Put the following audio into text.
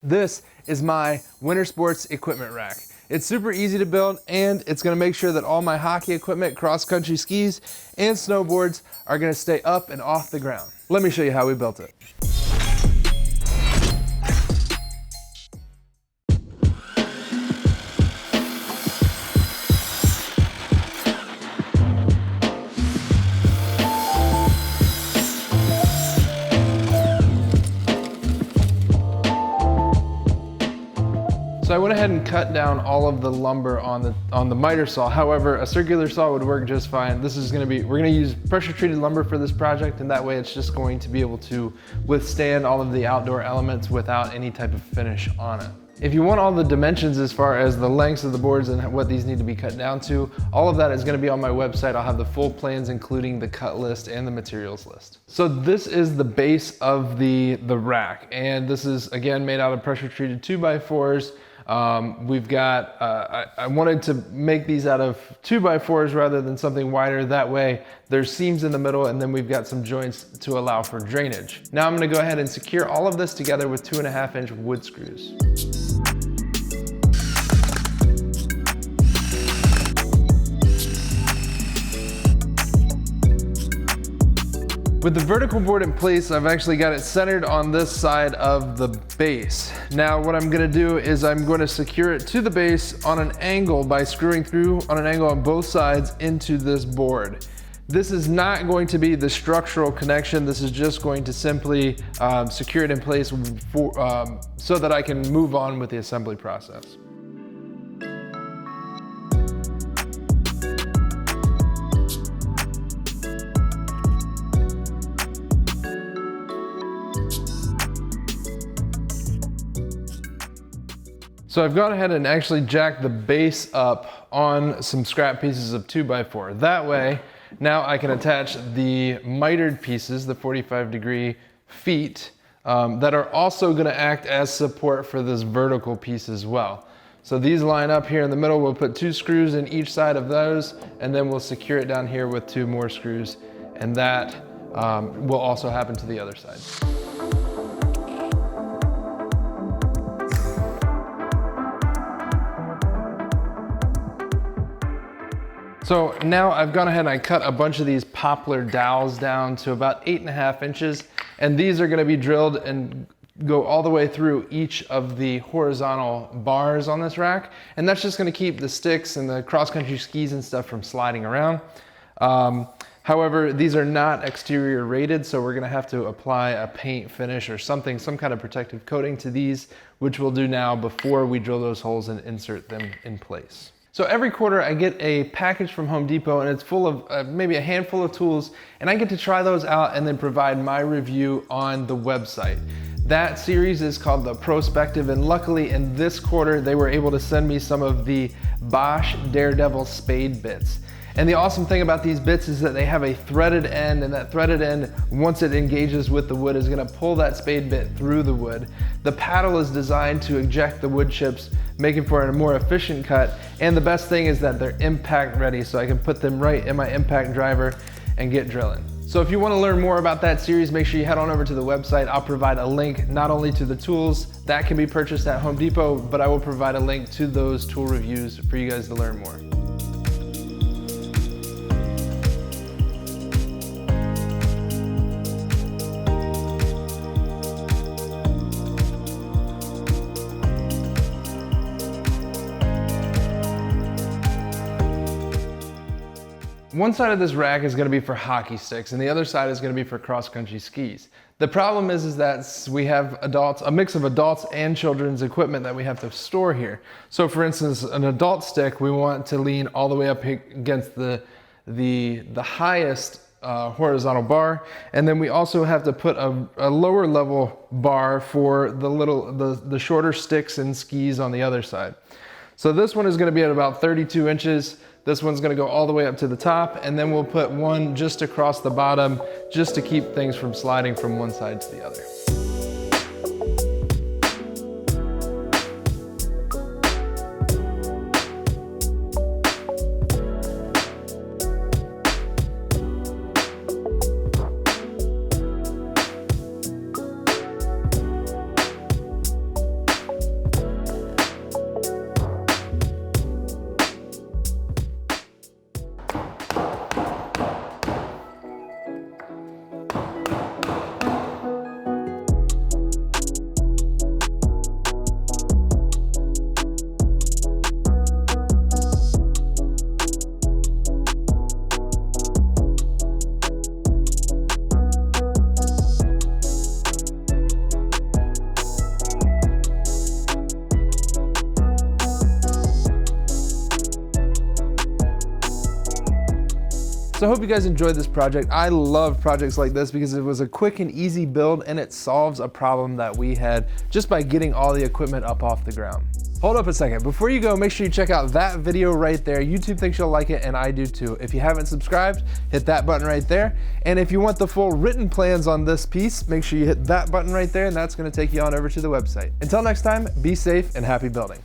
This is my winter sports equipment rack. It's super easy to build, and it's gonna make sure that all my hockey equipment, cross-country skis, and snowboards are gonna stay up and off the ground. Let me show you how we built it. So I went ahead and cut down all of the lumber on the miter saw. However, a circular saw would work just fine. We're gonna use pressure treated lumber for this project, and that way it's just going to be able to withstand all of the outdoor elements without any type of finish on it. If you want all the dimensions as far as the lengths of the boards and what these need to be cut down to, all of that is gonna be on my website. I'll have the full plans, including the cut list and the materials list. So this is the base of the rack, and this is, again, made out of pressure treated 2x4s. We've got, I wanted to make these out of 2x4s rather than something wider. That way there's seams in the middle, and then we've got some joints to allow for drainage. Now I'm gonna go ahead and secure all of this together with 2.5-inch wood screws. With the vertical board in place, I've actually got it centered on this side of the base. Now what I'm gonna do is I'm going to secure it to the base on an angle by screwing through on an angle on both sides into this board. This is not going to be the structural connection. This is just going to simply secure it in place so that I can move on with the assembly process. So I've gone ahead and actually jacked the base up on some scrap pieces of 2x4. That way, now I can attach the mitered pieces, the 45-degree feet, that are also gonna act as support for this vertical piece as well. So these line up here in the middle. We'll put 2 screws in each side of those, and then we'll secure it down here with 2 more screws, and that will also happen to the other side. So now I've gone ahead and I cut a bunch of these poplar dowels down to about 8.5 inches, and these are gonna be drilled and go all the way through each of the horizontal bars on this rack, and that's just gonna keep the sticks and the cross-country skis and stuff from sliding around. However, these are not exterior rated, so we're gonna have to apply a paint finish or something, some kind of protective coating to these, which we'll do now before we drill those holes and insert them in place. So every quarter I get a package from Home Depot, and it's full of maybe a handful of tools, and I get to try those out and then provide my review on the website. That series is called the Prospective, and luckily in this quarter they were able to send me some of the Bosch Daredevil spade bits. And the awesome thing about these bits is that they have a threaded end, and that threaded end, once it engages with the wood, is gonna pull that spade bit through the wood. The paddle is designed to eject the wood chips, making for a more efficient cut. And the best thing is that they're impact ready, so I can put them right in my impact driver and get drilling. So if you wanna learn more about that series, make sure you head on over to the website. I'll provide a link not only to the tools that can be purchased at Home Depot, but I will provide a link to those tool reviews for you guys to learn more. One side of this rack is gonna be for hockey sticks, and the other side is gonna be for cross-country skis. The problem is that we have a mix of adults and children's equipment that we have to store here. So for instance, an adult stick, we want to lean all the way up against the highest horizontal bar, and then we also have to put a lower level bar for the shorter sticks and skis on the other side. So this one is gonna be at about 32 inches. This one's gonna go all the way up to the top, and then we'll put one just across the bottom just to keep things from sliding from one side to the other. So I hope you guys enjoyed this project. I love projects like this because it was a quick and easy build and it solves a problem that we had just by getting all the equipment up off the ground. Hold up a second. Before you go, make sure you check out that video right there. YouTube thinks you'll like it, and I do too. If you haven't subscribed, hit that button right there. And if you want the full written plans on this piece, make sure you hit that button right there, and that's gonna take you on over to the website. Until next time, be safe and happy building.